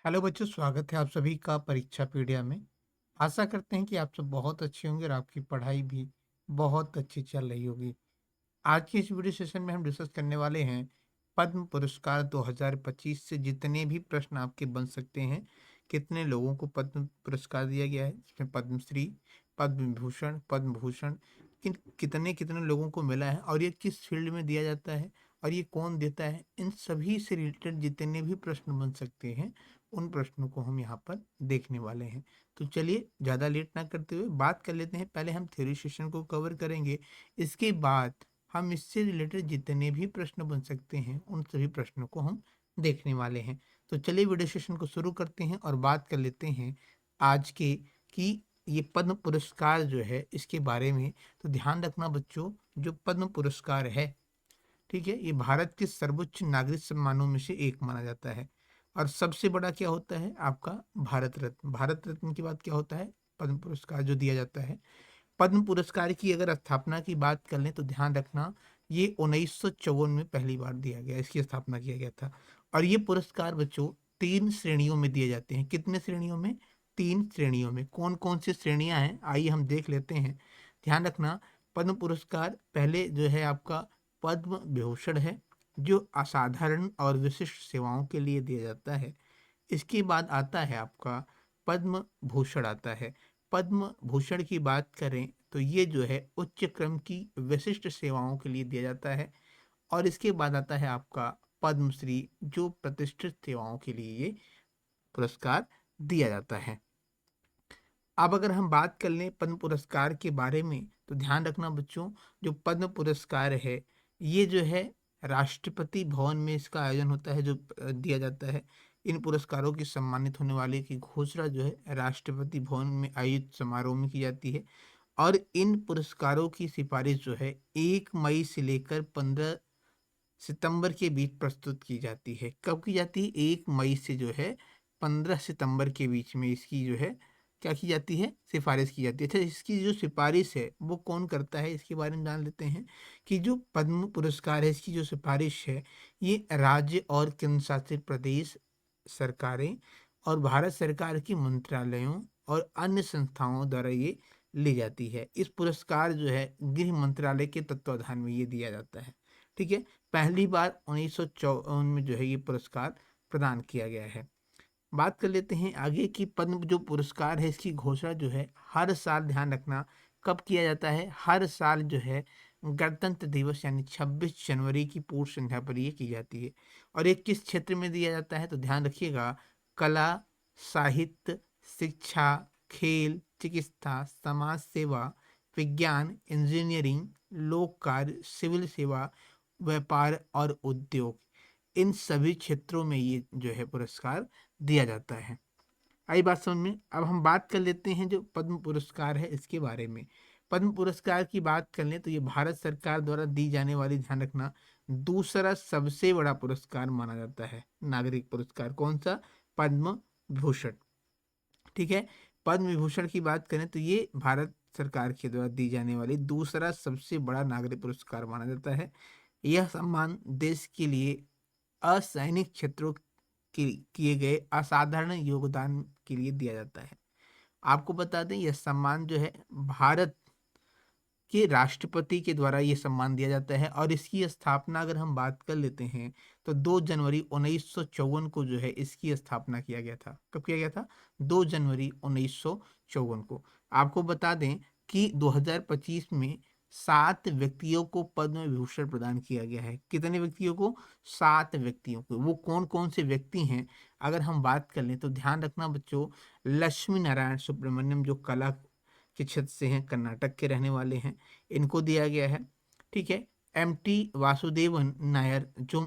Hello बच्चों, स्वागत है आप सभी का परीक्षा पीडिया में। आशा करते हैं कि आप सब बहुत अच्छे होंगे और आपकी पढ़ाई भी बहुत अच्छी चल रही होगी। आज के इस वीडियो सेशन में हम डिस्कस करने वाले हैं पद्म पुरस्कार 2025 से जितने भी प्रश्न आपके बन सकते हैं, कितने लोगों को पद्म पुरस्कार दिया गया है, इसमें पद्मश्री, पद्म विभूषण, पद्म भूषण कितने कितने लोगों को मिला है और ये किस फील्ड में दिया जाता है और ये कौन देता है। इन सभी से रिलेटेड जितने भी प्रश्न बन सकते हैं, उन प्रश्नों को हम यहाँ पर देखने वाले हैं। तो चलिए ज़्यादा लेट ना करते हुए बात कर लेते हैं। पहले हम थ्योरी सेशन को कवर करेंगे, इसके बाद हम इससे रिलेटेड जितने भी प्रश्न बन सकते हैं उन सभी प्रश्नों को हम देखने वाले हैं। तो चलिए वीडियो सेशन को शुरू करते हैं और बात कर लेते हैं आज के कि ये पद्म पुरस्कार जो है इसके बारे में। तो ध्यान रखना बच्चों, जो पद्म पुरस्कार है, ठीक है, ये भारत के सर्वोच्च नागरिक सम्मानों में से एक माना जाता है। और सबसे बड़ा क्या होता है आपका भारत रत्न। भारत रत्न के बाद क्या होता है, पद्म पुरस्कार जो दिया जाता है। पद्म पुरस्कार की अगर स्थापना की बात कर लें तो ध्यान रखना, ये 1954 में पहली बार दिया गया, इसकी स्थापना किया गया था। और ये पुरस्कार बच्चों 3 श्रेणियों में दिए जाते हैं। कितने श्रेणियों में? 3 श्रेणियों में। कौन कौन सी श्रेणियां हैं आइए हम देख लेते हैं। ध्यान रखना, पद्म पुरस्कार पहले जो है आपका पद्म विभूषण है, जो असाधारण और विशिष्ट सेवाओं के लिए दिया जाता है। इसके बाद आता है आपका पद्म भूषण आता है। पद्म भूषण की बात करें तो ये जो है उच्च क्रम की विशिष्ट सेवाओं के लिए दिया जाता है। और इसके बाद आता है आपका पद्मश्री, जो प्रतिष्ठित सेवाओं के लिए ये पुरस्कार दिया जाता है। अब अगर हम बात कर लें पद्म पुरस्कार के बारे में तो ध्यान रखना बच्चों, जो पद्म पुरस्कार है ये जो है राष्ट्रपति भवन में इसका आयोजन होता है, जो दिया जाता है। इन पुरस्कारों की सम्मानित होने वाले की घोषणा जो है राष्ट्रपति भवन में आयोजित समारोह में की जाती है। और इन पुरस्कारों की सिफारिश जो है 1 मई से लेकर 15 सितंबर के बीच प्रस्तुत की जाती है। कब की जाती है? 1 मई से जो है 15 सितंबर के बीच में इसकी जो है क्या की जाती है, सिफारिश की जाती है। अच्छा, इसकी जो सिफारिश है वो कौन करता है, इसके बारे में जान लेते हैं। कि जो पद्म पुरस्कार है इसकी जो सिफारिश है, ये राज्य और केंद्र शासित प्रदेश सरकारें और भारत सरकार की मंत्रालयों और अन्य संस्थाओं द्वारा ये ली जाती है। इस पुरस्कार जो है गृह मंत्रालय के तत्वाधान में ये दिया जाता है। ठीक है, पहली बार 1954 में जो है ये पुरस्कार प्रदान किया गया है। बात कर लेते हैं आगे की पद्म जो पुरस्कार है इसकी घोषणा जो है हर साल, ध्यान रखना, कब किया जाता है? हर साल जो है गणतंत्र दिवस यानी 26 जनवरी की पूर्व संध्या पर ये की जाती है। और ये किस क्षेत्र में दिया जाता है? तो ध्यान रखिएगा, कला, साहित्य, शिक्षा, खेल, चिकित्सा, समाज सेवा, विज्ञान, इंजीनियरिंग, लोक कार्य, सिविल सेवा, व्यापार और उद्योग, इन सभी क्षेत्रों में ये जो है पुरस्कार दिया जाता है। आई बात समझ में? अब हम बात कर लेते हैं जो पद्म पुरस्कार है इसके बारे में। पद्म पुरस्कार की बात कर लें तो ये भारत सरकार द्वारा दी जाने वाली, ध्यान रखना, दूसरा सबसे बड़ा पुरस्कार माना जाता है। नागरिक पुरस्कार कौन सा? पद्म भूषण। ठीक है, पद्म विभूषण की बात करें तो ये भारत सरकार के द्वारा दी जाने वाली दूसरा सबसे बड़ा नागरिक पुरस्कार माना जाता है। यह सम्मान देश के लिए असैनिक क्षेत्रों के किए गए असाधारण योगदान के लिए दिया जाता है। आपको बता दें यह सम्मान जो है भारत के राष्ट्रपति के द्वारा ये सम्मान दिया जाता है। और इसकी स्थापना अगर हम बात कर लेते हैं तो 2 जनवरी 1954 को जो है इसकी स्थापना किया गया था। कब किया गया था? 2 जनवरी 1954 को। आपको बता दें कि 2025 में 7 व्यक्तियों को पद्म विभूषण प्रदान किया गया है। कितने व्यक्तियों को? 7 व्यक्तियों को। वो कौन कौन से व्यक्ति हैं अगर हम बात कर लें तो ध्यान रखना बच्चों, लक्ष्मी नारायण सुब्रमण्यम जो कला के क्षेत्र से हैं, कर्नाटक के रहने वाले हैं, इनको दिया गया है। ठीक है, एमटी वासुदेवन नायर जो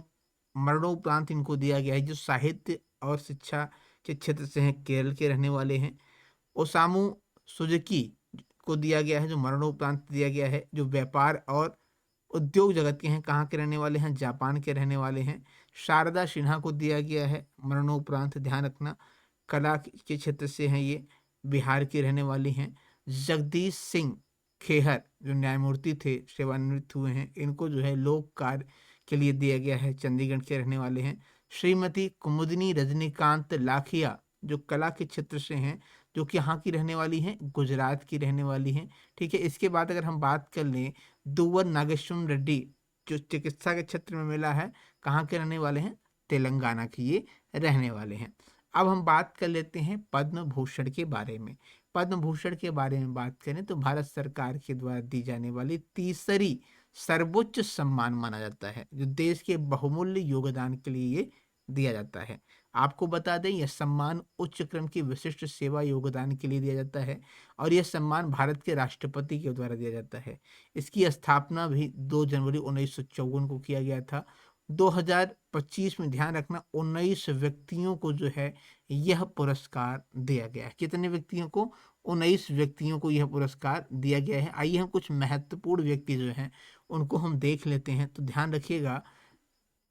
मरणोपरांत इनको दिया गया है, जो साहित्य और शिक्षा के क्षेत्र से हैं, केरल के रहने वाले हैं। ओसामू सुजुकी को दिया गया है, जो मरणोपरांत दिया गया है, जो व्यापार और उद्योग जगत के हैं, कहाँ के रहने वाले हैं? जापान के रहने वाले हैं। शारदा सिन्हा को दिया गया है मरणोपरांत, ध्यान रखना, कला के क्षेत्र से हैं ये, बिहार के रहने वाली हैं। जगदीश सिंह खेहर जो न्यायमूर्ति थे, सेवानिवृत्त हुए हैं, इनको जो है लोक कार्य के लिए दिया गया है, चंडीगढ़ के रहने वाले हैं। श्रीमती कुमुदिनी रजनीकांत लाखिया जो कला के क्षेत्र से हैं, जो कि यहाँ की रहने वाली हैं, गुजरात की रहने वाली हैं। ठीक है, इसके बाद अगर हम बात कर लें दुव्वर नागेश्वर रेड्डी जो चिकित्सा के क्षेत्र में मिला है, कहाँ के रहने वाले हैं, तेलंगाना की ये रहने वाले हैं। अब हम बात कर लेते हैं पद्म भूषण के बारे में। पद्म भूषण के बारे में बात करें तो भारत सरकार के द्वारा दी जाने वाली तीसरी सर्वोच्च सम्मान माना जाता है, जो देश के बहुमूल्य योगदान के लिए ये दिया जाता है। आपको बता दें यह सम्मान उच्च क्रम की विशिष्ट सेवा योगदान के लिए दिया जाता है और यह सम्मान भारत के राष्ट्रपति के द्वारा दिया जाता है। इसकी स्थापना भी 2 जनवरी 1954 को किया गया था। 2025 में ध्यान रखना 19 व्यक्तियों को जो है यह पुरस्कार दिया गया है। कितने व्यक्तियों को? 19 व्यक्तियों को यह पुरस्कार दिया गया है। आइए हम कुछ महत्वपूर्ण व्यक्ति जो हैं उनको हम देख लेते हैं। तो ध्यान रखिएगा,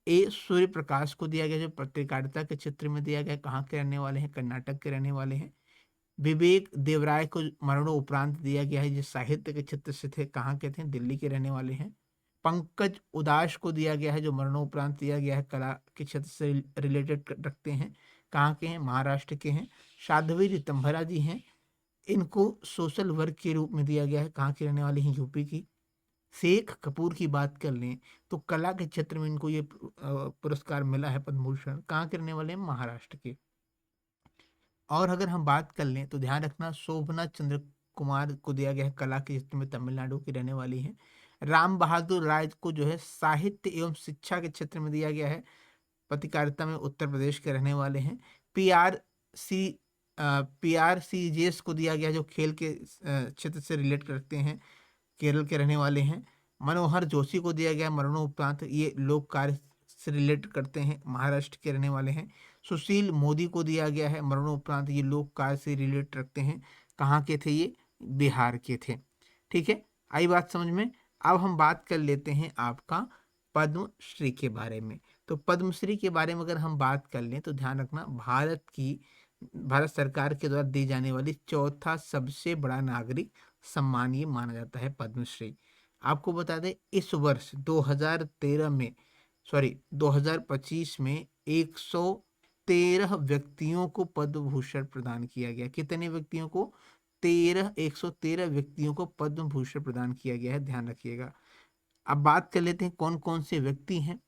ए सूर्य प्रकाश को दिया गया, जो पत्रकारिता के क्षेत्र में दिया गया। कहाँ के रहने वाले हैं? कर्नाटक के रहने वाले हैं। विवेक देवराय को मरणोपरांत दिया गया है, जो साहित्य के क्षेत्र से थे। कहाँ के थे? दिल्ली के रहने वाले हैं। पंकज उदास को दिया गया है, जो मरणोपरांत दिया गया है, कला के क्षेत्र से रिलेटेड रखते हैं। कहाँ के हैं? महाराष्ट्र के हैं। साध्वी रितंभरा जी हैं, इनको सोशल वर्क के रूप में दिया गया है। कहाँ की रहने वाली हैं? यूपी की। शेख कपूर की बात कर लें तो कला के क्षेत्र में इनको ये पुरस्कार मिला है पद्म भूषण। कहाँ के रहने वाले हैं? महाराष्ट्र के। और अगर हम बात कर लें तो ध्यान रखना शोभना चंद्र कुमार को दिया गया है, कला के क्षेत्र में, तमिलनाडु की रहने वाली हैं। राम बहादुर राय को जो है साहित्य एवं शिक्षा के क्षेत्र में दिया गया है, पत्रकारिता में उत्तर प्रदेश के रहने वाले हैं। सी पी आर सी जेस को दिया गया है, जो खेल के क्षेत्र से रिलेट करते हैं, केरल के रहने वाले हैं। मनोहर जोशी को दिया गया मरणोपरांत, ये लोक कार्य से रिलेट करते हैं, महाराष्ट्र के रहने वाले हैं। सुशील मोदी को दिया गया है मरणोपरांत, ये लोक कार्य से रिलेट रखते हैं। कहाँ के थे ये? बिहार के थे। ठीक है, आई बात समझ में। अब हम बात कर लेते हैं आपका पद्मश्री के बारे में। तो पद्मश्री के बारे में अगर हम बात कर लें तो ध्यान रखना भारत सरकार के द्वारा दी जाने वाली चौथा सबसे बड़ा नागरिक सम्मान ये माना जाता है पद्मश्री। आपको बता दें इस वर्ष 2025 में 113 व्यक्तियों को पद्म भूषण प्रदान किया गया। कितने व्यक्तियों को? 113 व्यक्तियों को पद्म भूषण प्रदान किया गया है, ध्यान रखिएगा। अब बात कर लेते हैं कौन कौन से व्यक्ति हैं।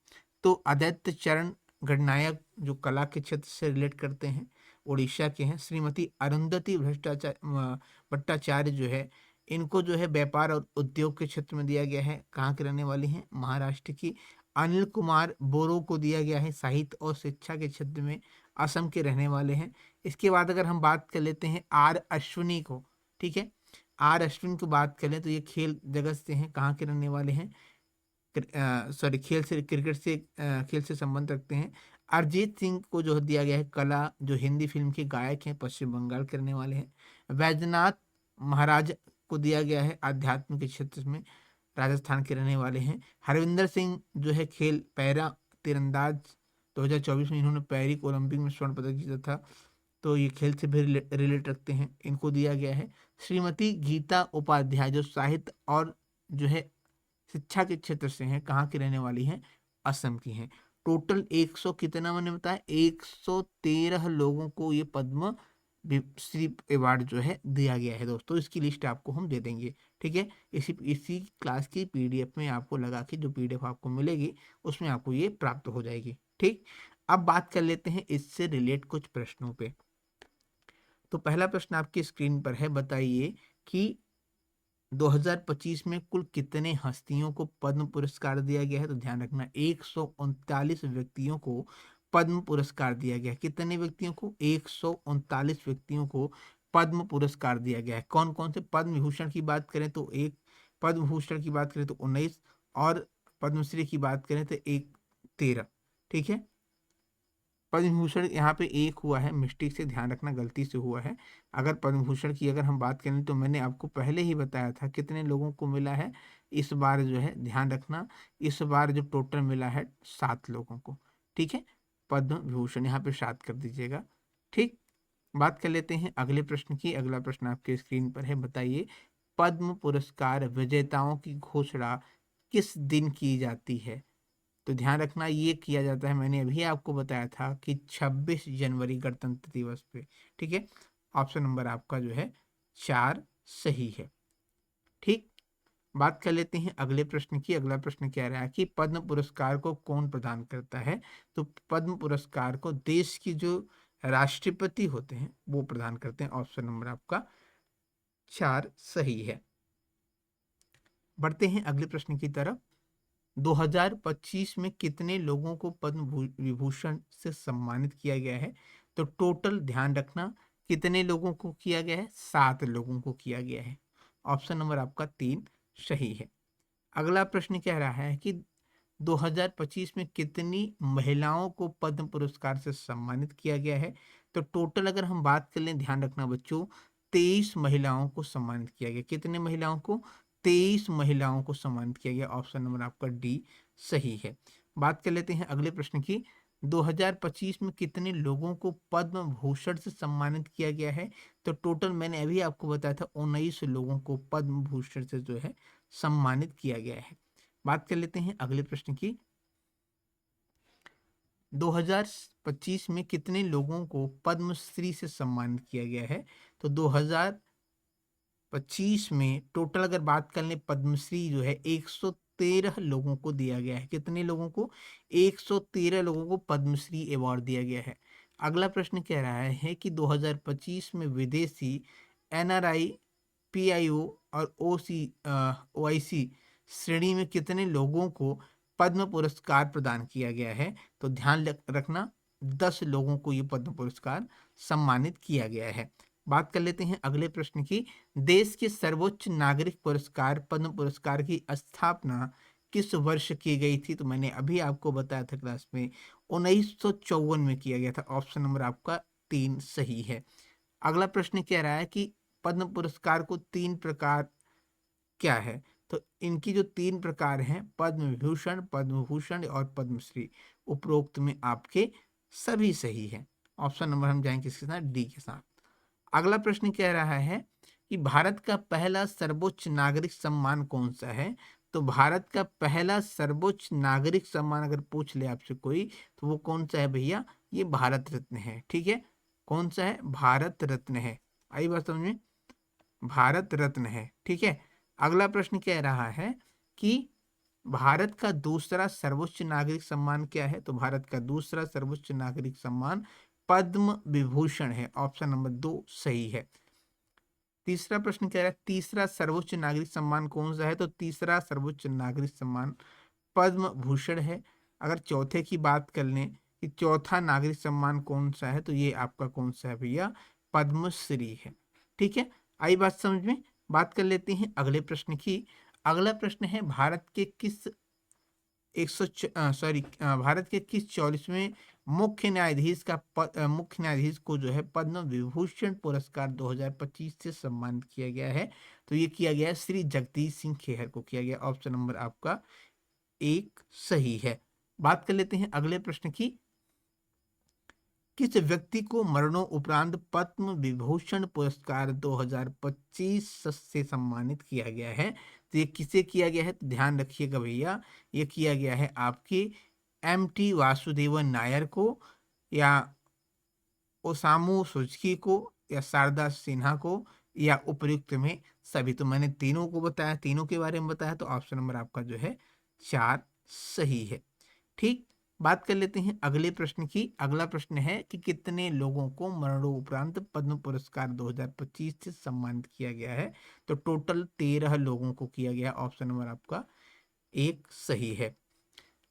तो आदित्य चरण गणनायक जो कला के क्षेत्र से रिलेट करते हैं, उड़ीसा के हैं। श्रीमती अरुंधति भट्टाचार्य जो है, इनको जो है व्यापार और उद्योग के क्षेत्र में दिया गया है। कहाँ के रहने वाली हैं? महाराष्ट्र की। अनिल कुमार बोरो को दिया गया है साहित्य और शिक्षा के क्षेत्र में, असम के रहने वाले हैं। इसके बाद अगर हम बात कर लेते हैं आर अश्विनी को, ठीक है, आर अश्विन की बात करें तो ये खेल जगत से हैं। कहाँ के रहने वाले हैं? खेल से, क्रिकेट से, खेल से संबंध रखते हैं। अरिजीत सिंह को जो दिया गया है कला, जो हिंदी फिल्म के गायक हैं, पश्चिम बंगाल के रहने वाले हैं। वैद्यनाथ महाराज को दिया गया है आध्यात्म के क्षेत्र में, राजस्थान के रहने वाले हैं। हरविंदर सिंह जो है खेल पैरा तीरंदाज, 2024 में इन्होंने पेरिस ओलंपिक में स्वर्ण पदक जीता था, तो ये खेल से भी रिलेट रखते हैं, इनको दिया गया है। श्रीमती गीता उपाध्याय जो साहित्य और जो है शिक्षा के क्षेत्र से हैं, कहाँ की रहने वाली हैं? असम की हैं। टोटल 100 कितना मैंने बताया? 113 लोगों को ये पद्म श्री अवार्ड जो है दिया गया है दोस्तों। इसकी लिस्ट आपको हम दे देंगे, ठीक है। इसी क्लास की पीडीएफ में आपको लगा के जो पीडीएफ आपको मिलेगी उसमें आपको ये प्राप्त हो जाएगी, ठीक। अब बात कर लेते हैं इससे रिलेट कुछ प्रश्नों पे। तो पहला प्रश्न आपकी स्क्रीन पर है, बताइए कि 2025 में कुल कितने हस्तियों को पद्म पुरस्कार दिया गया है? तो ध्यान रखना 139 व्यक्तियों को पद्म पुरस्कार दिया गया है। कितने व्यक्तियों को? 139 व्यक्तियों को पद्म पुरस्कार दिया गया है। कौन कौन से? पद्म विभूषण की बात करें तो एक, पद्म भूषण की बात करें तो 19, और पद्मश्री की बात करें तो 13, ठीक है। पद्म भूषण यहाँ पे एक हुआ है, मिस्टेक से, ध्यान रखना, गलती से हुआ है। अगर पद्म भूषण की अगर हम बात करें तो मैंने आपको पहले ही बताया था कितने लोगों को मिला है इस बार, जो है ध्यान रखना, इस बार जो टोटल मिला है 7 लोगों को, ठीक है। पद्म विभूषण यहाँ पे 7 कर दीजिएगा, ठीक। बात कर लेते हैं अगले प्रश्न की। अगला प्रश्न आपके स्क्रीन पर है, बताइए पद्म पुरस्कार विजेताओं की घोषणा किस दिन की जाती है? तो ध्यान रखना ये किया जाता है, मैंने अभी आपको बताया था कि 26 जनवरी गणतंत्र दिवस पे। ठीक है, ऑप्शन नंबर आपका जो है 4 सही है। ठीक, बात कर लेते हैं अगले प्रश्न की। अगला प्रश्न कह रहा है कि पद्म पुरस्कार को कौन प्रदान करता है? तो पद्म पुरस्कार को देश की जो राष्ट्रपति होते हैं वो प्रदान करते हैं। ऑप्शन नंबर आपका 4 सही है। बढ़ते हैं अगले प्रश्न की तरफ। 2025 में कितने लोगों को पद्म विभूषण से सम्मानित किया गया है? तो टोटल ध्यान रखना कितने लोगों को किया गया है? 7 लोगों को किया गया है। ऑप्शन नंबर आपका 3 सही है। अगला प्रश्न कह रहा है कि 2025 में कितनी महिलाओं को पद्म पुरस्कार से सम्मानित किया गया है? तो टोटल अगर हम बात कर लें, ध्यान रखना बच्चों, 23 महिलाओं को सम्मानित किया गया। कितने महिलाओं को? 23 महिलाओं को सम्मानित किया गया। ऑप्शन नंबर आपका डी सही है। बात कर लेते हैं अगले प्रश्न की। 2025 में कितने लोगों को पद्म भूषण से सम्मानित किया गया है? तो टोटल मैंने अभी आपको बताया था 19 लोगों को पद्म भूषण से जो है सम्मानित किया गया है। बात कर लेते हैं अगले प्रश्न की। 2025 में कितने लोगों को पद्मश्री से सम्मानित किया गया है? तो 2025 में टोटल अगर बात कर लें, पद्मश्री जो है 113 लोगों को दिया गया है। कितने लोगों को? 113 लोगों को पद्मश्री अवार्ड दिया गया है। अगला प्रश्न कह रहा है कि 2025 में विदेशी एनआरआई, पीआईओ और ओआईसी श्रेणी में कितने लोगों को पद्म पुरस्कार प्रदान किया गया है? तो ध्यान रखना 10 लोगों को ये पद्म पुरस्कार सम्मानित किया गया है। बात कर लेते हैं अगले प्रश्न की। देश के सर्वोच्च नागरिक पुरस्कार पद्म पुरस्कार की स्थापना किस वर्ष की गई थी? तो मैंने अभी आपको बताया था क्लास में, 1954 में किया गया था। ऑप्शन नंबर आपका 3 सही है। अगला प्रश्न कह रहा है कि पद्म पुरस्कार को 3 प्रकार क्या है? तो इनकी जो 3 प्रकार हैं, पद्म विभूषण, पद्म भूषण और पद्मश्री, उपरोक्त में आपके सभी सही है। ऑप्शन नंबर हम जाएंगे किसके साथ? डी के साथ। अगला प्रश्न कह रहा है कि भारत का पहला सर्वोच्च नागरिक सम्मान कौन सा है? तो भारत का पहला सर्वोच्च नागरिक सम्मान अगर पूछ ले आपसे कोई, तो वो कौन सा है भैया? ये भारत रत्न है। ठीक है, कौन सा है? भारत रत्न है। आई बात समझ में? भारत रत्न है। ठीक है, अगला प्रश्न कह रहा है कि भारत का दूसरा सर्वोच्च नागरिक सम्मान क्या है? तो भारत का दूसरा सर्वोच्च नागरिक सम्मान पद्म विभूषण है। ऑप्शन नंबर 2 सही है। तीसरा प्रश्न कह रहा है तीसरा सर्वोच्च नागरिक सम्मान कौन सा है? तो तीसरा सर्वोच्च नागरिक सम्मान पद्म भूषण है। अगर चौथे की बात कर लें कि चौथा नागरिक सम्मान कौन सा है, तो ये आपका कौन सा है भैया? पद्मश्री है। ठीक है, आई बात समझ में? बात कर लेते हैं अगले प्रश्न की। अगला प्रश्न है भारत के किस भारत के किस 44वें मुख्य न्यायाधीश का मुख्य न्यायाधीश को जो है पद्म विभूषण पुरस्कार 2025 से सम्मानित किया गया है? तो ये किया गया है श्री जगदीश सिंह खेहर को किया गया। ऑप्शन नंबर आपका 1 सही है। बात कर लेते हैं अगले प्रश्न की। किस व्यक्ति को मरणोपरांत पद्म विभूषण पुरस्कार 2025 से सम्मानित किया गया है? तो ये किसे किया गया है? तो ध्यान रखिएगा भैया, ये किया गया है आपके एम.टी. वासुदेवन नायर को, या ओसामू सुजुकी को, या शारदा सिन्हा को, या उपयुक्त में सभी। तो मैंने तीनों को बताया, तीनों के बारे में बताया, तो ऑप्शन नंबर आपका जो है 4 सही है। ठीक, बात कर लेते हैं अगले प्रश्न की। अगला प्रश्न है कि कितने लोगों को मरणोपरांत पद्म पुरस्कार 2025 से सम्मानित किया गया है? तो टोटल 13 लोगों को किया गया। ऑप्शन नंबर आपका 1 सही है।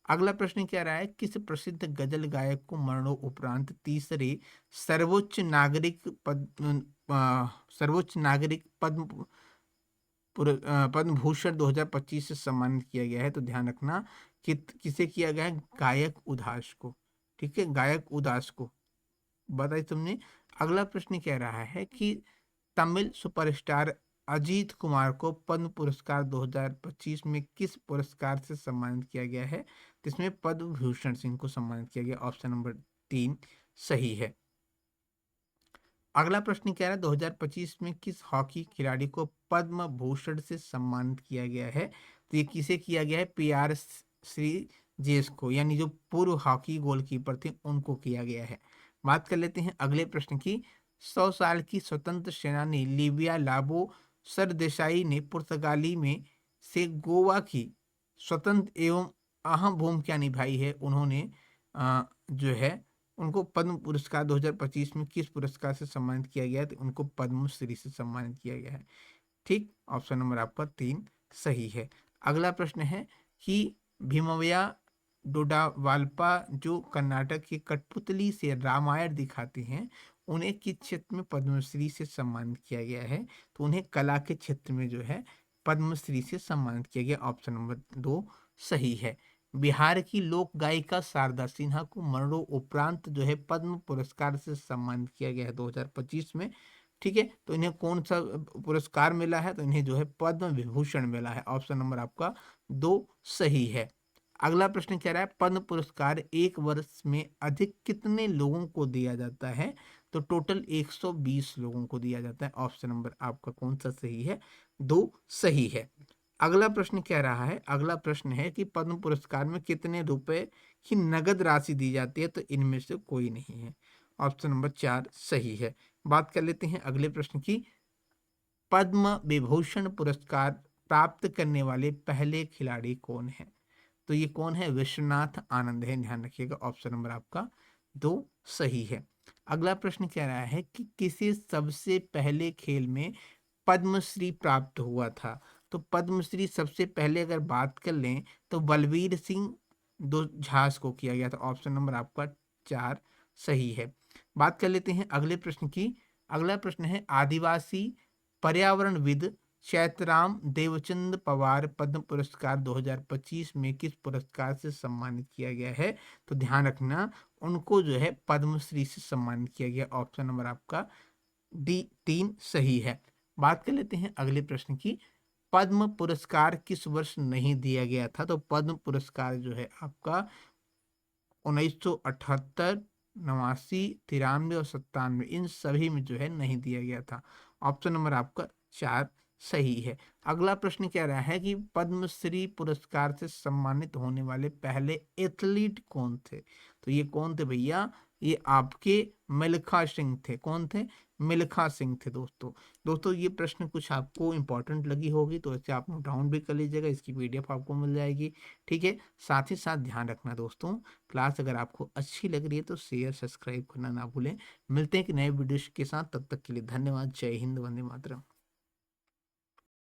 अगला प्रश्न क्या रहा है? किस प्रसिद्ध गजल गायक को मरणोपरांत तीसरे सर्वोच्च नागरिक पद्म पद्म भूषण 2025 से सम्मानित किया गया है? तो ध्यान रखना कि किसे किया गया है? गायक उदास को। ठीक है, गायक उदास को बताइए तुमने। अगला प्रश्न कह रहा है कि तमिल सुपरस्टार अजीत कुमार को पद्म पुरस्कार 2025 में किस पुरस्कार से सम्मानित किया गया है? तो इसमें पद्म भूषण सिंह को सम्मानित किया गया। ऑप्शन नंबर 3 सही है। अगला प्रश्न क्या है? 2025 में किस हॉकी खिलाड़ी को पद्म भूषण से सम्मानित किया गया है? तो ये किसे किया गया है? पीआर श्री जेस्को, यानी जो पूर्व हॉकी गोलकीपर थे उनको किया गया है। बात कर लेते हैं अगले प्रश्न की। 100 साल की स्वतंत्र सेनानी लिबिया लाबो सरदेसाई ने पुर्तगाली में से गोवा की स्वतंत्र एवं अहम भूमिका निभाई है। उन्होंने जो है उनको पद्म पुरस्कार 2025 में किस पुरस्कार से सम्मानित किया गया है? तो उनको पद्मश्री से सम्मानित किया गया है। ठीक, ऑप्शन नंबर आपका 3 सही है। अगला प्रश्न है कि भीमव्या डोडावाल्पा जो कर्नाटक के कठपुतली से रामायण दिखाते हैं, उन्हें किस क्षेत्र में पद्मश्री से सम्मानित किया गया है? तो उन्हें कला के क्षेत्र में जो है पद्मश्री से सम्मानित किया गया। ऑप्शन नंबर 2 सही है। बिहार की लोक गायिका शारदा सिन्हा को मरणोपरांत जो है पद्म पुरस्कार से सम्मानित किया गया है 2025 में। ठीक है, तो इन्हें कौन सा पुरस्कार मिला है? तो इन्हें जो है पद्म विभूषण मिला है। ऑप्शन नंबर आपका 2 सही है। अगला प्रश्न कह रहा है पद्म पुरस्कार एक वर्ष में अधिक कितने लोगों को दिया जाता है? तो टोटल 120 लोगों को दिया जाता है। ऑप्शन नंबर आपका कौन सा सही है? 2 सही है। अगला प्रश्न कह रहा है, अगला प्रश्न है कि पद्म पुरस्कार में कितने रुपए की नगद राशि दी जाती है? तो इनमें से कोई नहीं है। ऑप्शन नंबर 4 सही है। बात कर लेते हैं अगले प्रश्न की। पद्म विभूषण पुरस्कार प्राप्त करने वाले पहले खिलाड़ी कौन है? तो ये कौन है? विश्वनाथ आनंद है, ध्यान रखिएगा। ऑप्शन नंबर आपका 2 सही है। अगला प्रश्न कह रहा है कि किसे सबसे पहले खेल में पद्मश्री प्राप्त हुआ था? तो पद्मश्री सबसे पहले अगर बात कर लें तो बलवीर सिंह दो झास को किया गया था। ऑप्शन नंबर आपका 4 सही है। बात कर लेते हैं अगले प्रश्न की। अगला प्रश्न है आदिवासी पर्यावरणविद चैतराम देवचंद पवार पद्म पुरस्कार 2025 में किस पुरस्कार से सम्मानित किया गया है? तो ध्यान रखना, उनको जो है पद्मश्री से सम्मानित किया गया। ऑप्शन नंबर आपका डी 3 सही है। बात कर लेते हैं अगले प्रश्न की। पद्म पुरस्कार किस वर्ष नहीं दिया गया था? तो पद्म पुरस्कार जो है आपका 1978, 89, 93 और 97 इन सभी में जो है नहीं दिया गया था। ऑप्शन नंबर आपका 4 सही है। अगला प्रश्न कह रहा है कि पद्मश्री पुरस्कार से सम्मानित होने वाले पहले एथलीट कौन थे? तो ये कौन थे भैया? ये आपके मिल्खा सिंह थे। कौन थे? मिल्खा सिंह थे दोस्तों। दोस्तों ये प्रश्न कुछ आपको इंपॉर्टेंट लगी होगी तो इसे आप नोट डाउन भी कर लीजिएगा, इसकी पीडीएफ आपको मिल जाएगी। ठीक है, साथ ही साथ ध्यान रखना दोस्तों, क्लास अगर आपको अच्छी लग रही है तो शेयर सब्सक्राइब करना ना भूलें। मिलते हैं कि नए वीडियो के साथ, तब तक के लिए धन्यवाद। जय हिंद, वंदे मातरम।